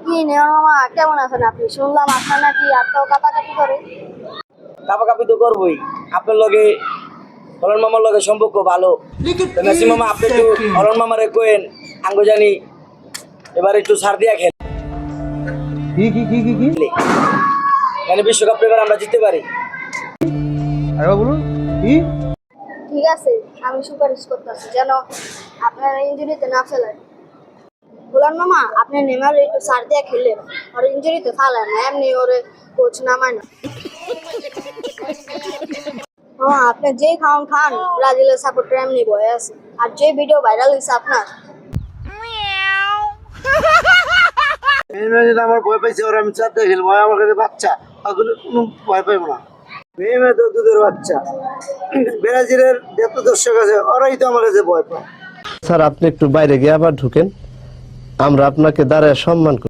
কি নেওয়া মামা কেমন আছেন আপনি? শুনলাম আপনার নাকি আত্মাও কাপাকাপি করে। কাপাকাপি তো করবোই। আপনার লগে হলন মামার লগে সম্পর্ক ভালো। মেসি মামা আপনি একটু হলন মামারে কোয়েন আঙ্গ জানি এবার একটু ছাড় দিয়া খেলে মানে বিশ্বকাপ এবার আমরা জিততে পারি। বলুন কি? ঠিক আছে, আমি সুপারিশ করতেছি যেন আপনার ইঞ্জুরিতে না ফেলেন। বললাম মামা আপনি নেমার একটু সার দিয়ে খেললেন, ওর ইঞ্জুরিতে ফেলেন না, এমনি ওরে কোচ নামায় না। আপনি যে খাওয়ান খান, ব্রাজিলের সাপোর্টার এমনি বয়ে আছে। আর যে ভিডিও ভাইরাল হয়েছে আপনার, আমার ভয় পাইছে, ওরা আমি চারটে খেলবো, আমার কাছে বাচ্চা ওগুলো কোনো ভয় পাইবো না। মেয়ে তো দুধের বাচ্চা, ব্রাজিলের যত দর্শক আছে ওরাই তো আমার কাছে ভয় পায়। স্যার আপনি একটু বাইরে গিয়ে আবার ঢুকেন, আমরা আপনাকে দাঁড়ায় সম্মান করি।